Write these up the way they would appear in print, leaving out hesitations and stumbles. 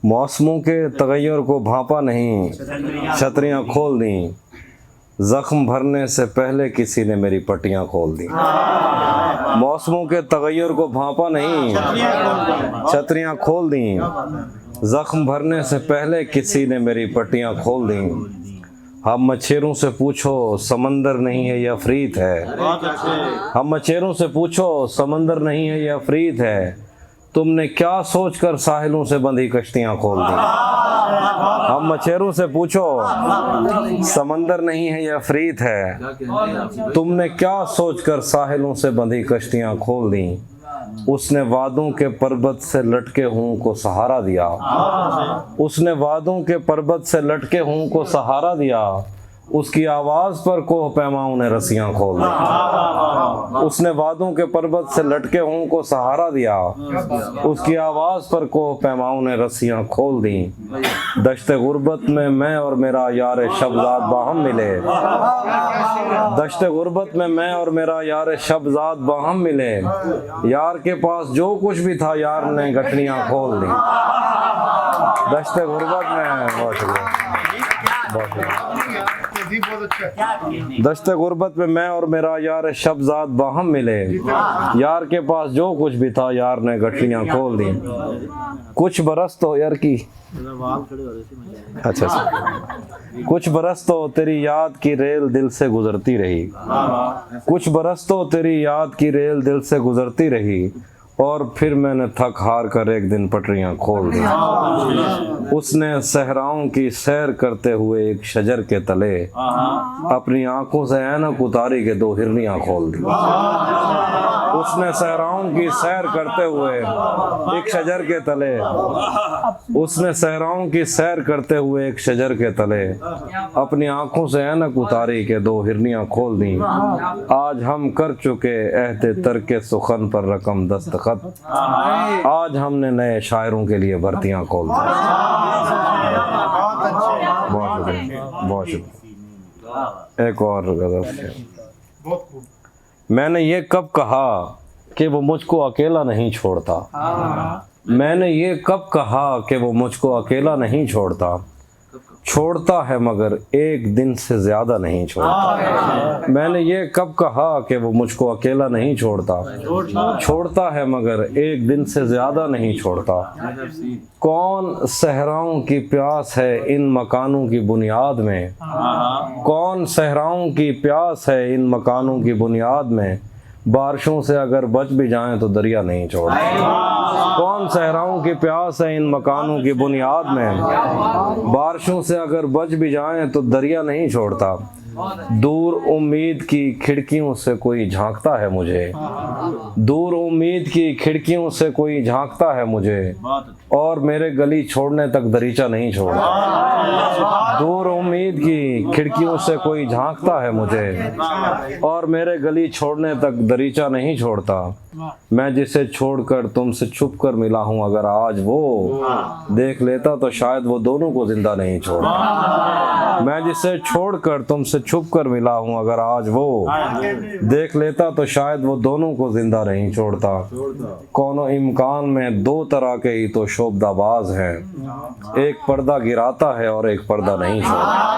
موسموں کے تغیر کو بھانپا نہیں، چھتریاں کھول دیں، زخم بھرنے سے پہلے کسی نے میری پٹیاں کھول دیں۔ موسموں کے تغیر کو بھانپا نہیں، چھتریاں کھول دیں، زخم بھرنے سے پہلے کسی نے میری پٹیاں کھول دیں۔ ہم مچھیروں سے پوچھو سمندر نہیں ہے یہ عفریت ہے، ہم مچھیروں سے پوچھو سمندر نہیں ہے یہ عفریت ہے، تم نے کیا سوچ کر ساحلوں سے بندھی کشتیاں کھول دیں۔ ہم مچھیروں سے پوچھو سمندر نہیں ہے یہ عفریت ہے، تم نے کیا سوچ کر ساحلوں سے بندھی کشتیاں کھول دیں۔ اس نے وادوں کے پربت سے لٹکے ہوں کو سہارا دیا، اس نے وادوں کے پربت سے لٹکے ہوں کو سہارا دیا، اس کی آواز پر کوہ پیماؤں نے رسیاں کھول دی۔ اس نے وادوں کے پربت سے لٹکے ہوں کو سہارا دیا، اس کی آواز پر کوہ پیماؤں نے رسیاں کھول دیں۔ دشت غربت میں میں اور میرا یار شبزاد باہم ملے، دشت غربت میں میں اور میرا یار شبزاد باہم ملے، یار کے پاس جو کچھ بھی تھا یار نے گٹھڑیاں کھول دیں۔ دشت غربت میں دشت غربت میں اور میرا یار شبزاد باہم ملے، یار کے پاس جو کچھ بھی تھا یار نے گٹھڑیاں کھول دیں۔ کچھ برس تو یار کی اچھا کچھ برس تو تیری یاد کی ریل دل سے گزرتی رہی، کچھ برس تو تیری یاد کی ریل دل سے گزرتی رہی، اور پھر میں نے تھک ہار کر ایک دن پٹریاں کھول دی۔ اس نے صحراؤں کی سیر کرتے ہوئے ایک شجر کے تلے اپنی آنکھوں سے اینک اتاری کے دو ہرنیاں کھول دی۔ اس نے صحراؤں کی سیر کرتے ہوئے ایک شجر کے تلے، اس نے صحراؤں کی سیر کرتے ہوئے ایک شجر کے تلے اپنی آنکھوں سے اینک اتاری کے دو ہرنیاں کھول دیں۔ آج ہم کر چکے عہد ترک سخن پر رقم دستخط، آج ہم نے نئے شاعروں کے لیے بھرتیاں کھول دی۔ بہت شکریہ، بہت شکریہ۔ ایک اور غزل۔ میں نے یہ کب کہا کہ وہ مجھ کو اکیلا نہیں چھوڑتا، میں نے یہ کب کہا کہ وہ مجھ کو اکیلا نہیں چھوڑتا، چھوڑتا ہے مگر ایک دن سے زیادہ نہیں چھوڑتا۔ میں نے یہ کب کہا کہ وہ مجھ کو اکیلا نہیں چھوڑتا، چھوڑتا ہے مگر ایک دن سے زیادہ نہیں چھوڑتا۔ کون صحراؤں کی پیاس ہے ان مکانوں کی بنیاد میں، کون صحراؤں کی پیاس ہے ان مکانوں کی بنیاد میں، بارشوں سے اگر بچ بھی جائیں تو دریا نہیں چھوڑتا۔ کون صحراؤں کی پیاس ہے ان مکانوں کی بنیاد میں، بارشوں سے اگر بچ بھی جائیں تو دریا نہیں چھوڑتا۔ دور امید کی کھڑکیوں سے کوئی جھانکتا ہے مجھے، دور امید کی کھڑکیوں سے کوئی جھانکتا ہے مجھے، اور میرے گلی چھوڑنے تک دریچہ نہیں چھوڑتا۔ دور امید کی کھڑکیوں سے کوئی جھانکتا ہے مجھے، اور میرے گلی چھوڑنے تک دریچہ نہیں چھوڑتا۔ میں جسے چھوڑ کر تم سے چھپ کر ملا ہوں اگر آج وہ دیکھ لیتا تو شاید وہ دونوں کو زندہ نہیں چھوڑتا۔ میں جسے چھوڑ کر تم سے چھپ کر ملا ہوں اگر آج وہ دیکھ لیتا تو شاید وہ دونوں کو زندہ نہیں چھوڑتا۔ کون امکان میں دو طرح کے ہی تو شعبدہ باز ہیں، ایک پردہ گراتا ہے اور ایک پردہ نہیں چھوڑتا۔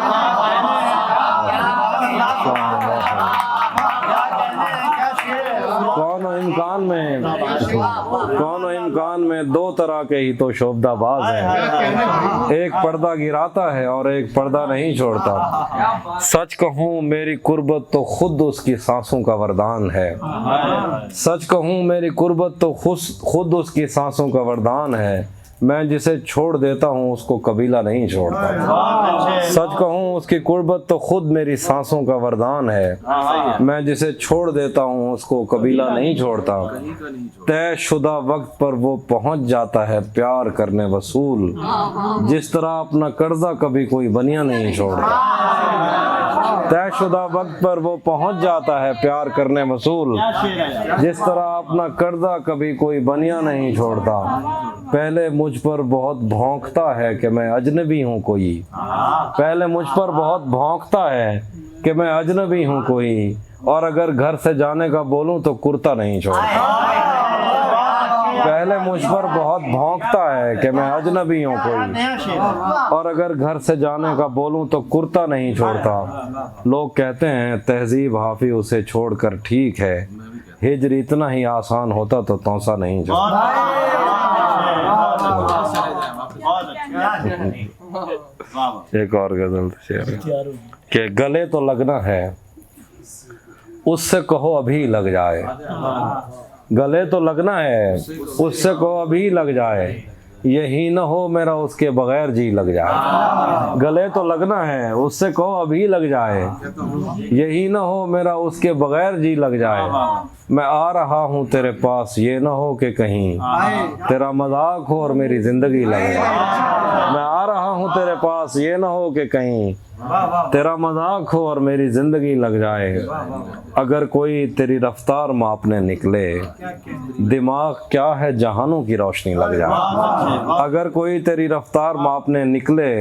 کون امکان میں دو طرح کے ہی تو شعبدہ باز ہیں، ایک پردہ گراتا ہے اور ایک پردہ نہیں چھوڑتا۔ سچ کہوں میری قربت تو خود اس کی سانسوں کا وردان ہے، سچ کہوں میری قربت تو خود اس کی سانسوں کا وردان ہے، میں جسے چھوڑ دیتا ہوں اس کو قبیلہ نہیں چھوڑتا۔ سچ کہوں اس کی قربت تو خود میری سانسوں کا وردان ہے، میں جسے چھوڑ دیتا ہوں اس کو قبیلہ نہیں چھوڑتا۔ طے شدہ وقت پر وہ پہنچ جاتا ہے پیار کرنے وصول، جس طرح اپنا قرضہ کبھی کوئی بنیا نہیں چھوڑتا۔ طے شدہ وقت پر وہ پہنچ جاتا ہے پیار کرنے وصول، جس طرح اپنا قرضہ کبھی کوئی بنیا نہیں چھوڑتا۔ پہلے مجھ پر بہت بھونکتا ہے کہ میں اجنبی ہوں کوئی، پہلے مجھ پر بہت بھونکتا ہے کہ میں اجنبی ہوں کوئی، اور اگر گھر سے جانے کا بولوں تو کرتا نہیں چھوڑتا۔ پہلے مجھ پر بہت بھونکتا ہے کہ میں اجنبی ہوں کوئی، اور اگر گھر سے جانے کا بولوں تو کرتا نہیں چھوڑتا۔ لوگ کہتے ہیں تہذیب حافظ اسے چھوڑ کر ٹھیک ہے، ہجر اتنا ہی آسان ہوتا تو توسا نہیں جاتا۔ ایک اور غزل شعر کہ گلے تو لگنا ہے اس سے کہو ابھی لگ جائے، گلے تو لگنا ہے اس سے کہو ابھی لگ جائے، یہی نہ ہو میرا اس کے بغیر جی لگ جائے۔ گلے تو لگنا ہے اس سے کہو ابھی لگ جائے، یہی نہ ہو میرا اس کے بغیر جی لگ جائے، میں آ رہا ہوں تیرے پاس یہ نہ ہو کہ کہیں تیرا مذاق ہو اور میری زندگی لگ جائے، میں آ رہا ہوں تیرے پاس یہ نہ ہو کہ کہیں تیرا مذاق ہو اور میری زندگی لگ جائے، اگر کوئی تیری رفتار ماپنے نکلے دماغ کیا ہے جہانوں کی روشنی لگ جائے، اگر کوئی تیری رفتار ماپنے نکلے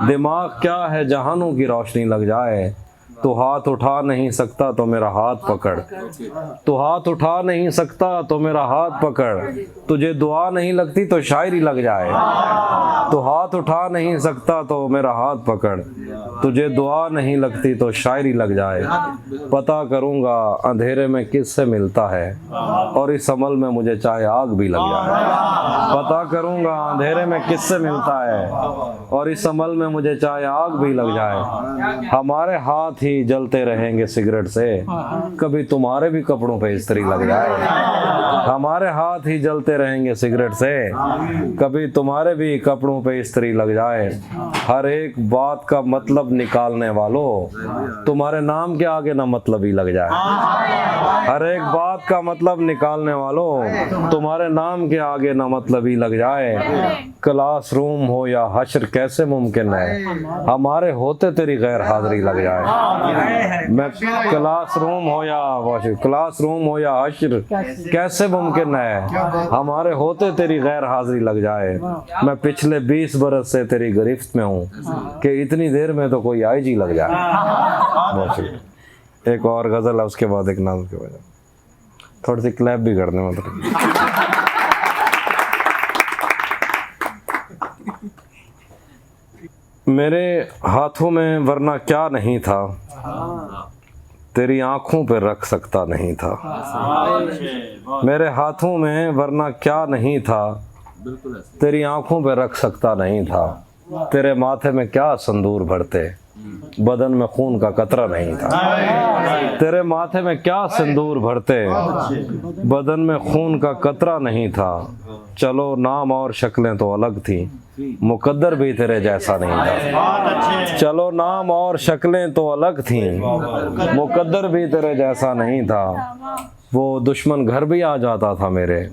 دماغ کیا ہے جہانوں کی روشنی لگ جائے، تو ہاتھ اٹھا نہیں سکتا تو میرا ہاتھ پکڑ، تو ہاتھ اٹھا نہیں سکتا تو میرا ہاتھ پکڑ، تجھے دعا نہیں لگتی تو شاعری لگ جائے، تو ہاتھ اٹھا نہیں سکتا تو میرا ہاتھ پکڑ، تجھے دعا نہیں لگتی تو شاعری لگ جائے، پتہ کروں گا اندھیرے میں کس سے ملتا ہے اور اس عمل میں مجھے چاہے آگ بھی لگ جائے، پتہ کروں گا اندھیرے میں کس سے ملتا ہے اور اس عمل میں مجھے چاہے آگ بھی لگ جائے، ہمارے ہاتھ ہی جلتے رہیں گے سگریٹ سے کبھی تمہارے بھی کپڑوں پہ استری لگ جائے، ہمارے ہاتھ ہی جلتے رہیں گے سگریٹ سے کبھی تمہارے بھی کپڑوں پہ استری لگ جائے، ہر ایک بات کا مطلب نکالنے والوں تمہارے نام کے آگے نہ مطلب ہی لگ جائے، ہر ایک بات کا مطلب نکالنے والوں تمہارے نام کے آگے نہ مطلب ہی لگ جائے، کلاس روم ہو یا حشر کیسے ممکن ہے ہمارے ہوتے تیری غیر حاضری لگ جائے، میں کلاس روم ہو یا حشر کیسے ممکن ہے ہمارے ہوتے تیری غیر حاضری لگ جائے، میں پچھلے 20 برس سے تیری گرفت میں ہوں کہ اتنی دیر میں تو کوئی آئی جی لگ جائے۔ ایک اور غزل ہے اس کے بعد ایک نظم کی وجہ تھوڑی سی کلیپ بھی کر دیں مطلب میرے ہاتھوں میں ورنہ کیا نہیں تھا تیری آنکھوں پہ رکھ سکتا نہیں تھا، میرے ہاتھوں میں ورنہ کیا نہیں تھا تیری آنکھوں پہ رکھ سکتا نہیں تھا، تیرے ماتھے میں کیا سندور بھرتے بدن میں خون کا قطرہ نہیں تھا، تیرے ماتھے میں کیا سندور بھرتے بدن میں خون کا قطرہ نہیں تھا، چلو نام اور شکلیں تو الگ تھیں مقدر بھی تیرے جیسا نہیں تھا، چلو نام اور شکلیں تو الگ تھیں مقدر بھی تیرے جیسا نہیں تھا، وہ دشمن گھر بھی آ جاتا تھا میرے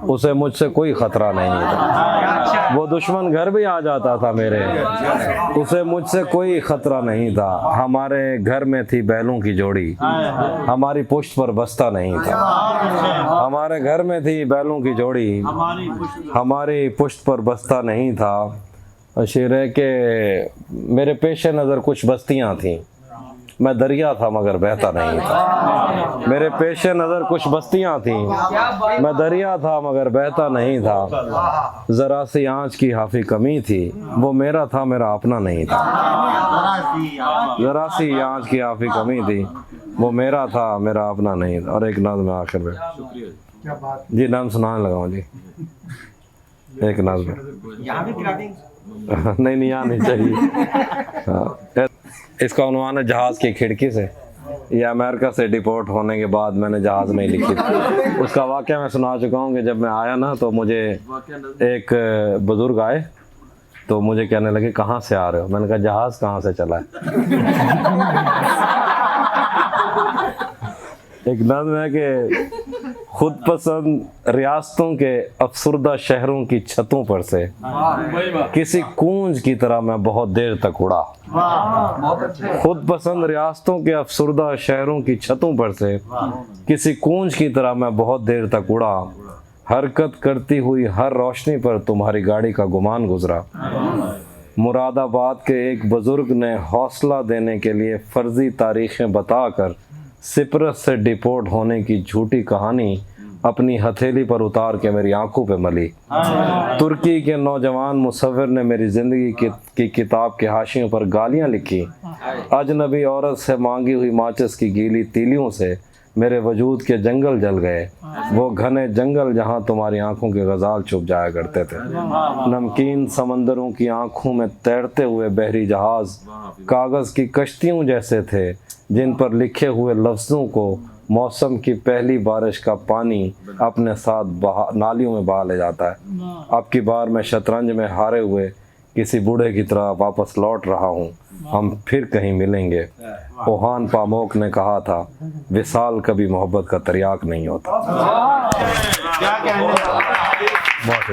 اسے مجھ سے کوئی خطرہ نہیں تھا، وہ دشمن گھر بھی آ جاتا تھا میرے اسے مجھ سے کوئی خطرہ نہیں تھا، ہمارے گھر میں تھی بیلوں کی جوڑی ہماری پشت پر بستہ نہیں تھا، ہمارے گھر میں تھی بیلوں کی جوڑی ہماری پشت پر بستہ نہیں تھا، شعر ہے کہ میرے پیش نظر کچھ بستیاں تھیں میں دریا تھا مگر بہتا نہیں تھا، میرے پیش نظر کچھ بستیاں تھیں میں دریا تھا مگر بہتا نہیں تھا، ذرا سی آنچ کی حافظ کمی تھی وہ میرا تھا میرا اپنا نہیں تھا، ذرا سی آنچ کی حافظ کمی تھی وہ میرا تھا میرا اپنا نہیں تھا، اور ایک نظم آخر میں جی نام سنانے لگا ہوں جی ایک نظم نہیں یہاں نہیں چاہیے، اس کا عنوان ہے جہاز کی کھڑکی سے، یہ امریکہ سے ڈپورٹ ہونے کے بعد میں نے جہاز میں ہی لکھی تھی، اس کا واقعہ میں سنا چکا ہوں کہ جب میں آیا نا تو مجھے ایک بزرگ آئے تو مجھے کہنے لگے کہاں سے آ رہے ہو، میں نے کہا جہاز کہاں سے چلا ہے، ایک نظم ہے کہ خود پسند ریاستوں کے افسردہ شہروں کی چھتوں پر سے کسی کونج کی طرح میں بہت دیر تک اڑا، خود پسند ریاستوں کے افسردہ شہروں کی چھتوں پر سے کسی کونج کی طرح میں بہت دیر تک اڑا، حرکت کرتی ہوئی ہر روشنی پر تمہاری گاڑی کا گمان گزرا، مراد آباد کے ایک بزرگ نے حوصلہ دینے کے لیے فرضی تاریخیں بتا کر سپرس سے ڈپورٹ ہونے کی جھوٹی کہانی اپنی ہتھیلی پر اتار کے میری آنکھوں پہ ملی۔ ترکی کے نوجوان مصور نے میری زندگی کی کتاب کے حاشیوں پر گالیاں لکھی۔ اجنبی عورت سے مانگی ہوئی ماچس کی گیلی تیلیوں سے میرے وجود کے جنگل جل گئے، وہ گھنے جنگل جہاں تمہاری آنکھوں کے غزال چھپ جایا کرتے تھے۔ نمکین سمندروں کی آنکھوں میں تیرتے ہوئے بحری جہاز کاغذ کی کشتیوں جیسے تھے، جن پر لکھے ہوئے لفظوں کو موسم کی پہلی بارش کا پانی اپنے ساتھ نالیوں میں بہا لے جاتا ہے۔ اب کی بار میں شطرنج میں ہارے ہوئے کسی بوڑھے کی طرح واپس لوٹ رہا ہوں، ہم پھر کہیں ملیں گے۔ اوہان پاموک نے کہا تھا، وصال کبھی محبت کا تریاق نہیں ہوتا۔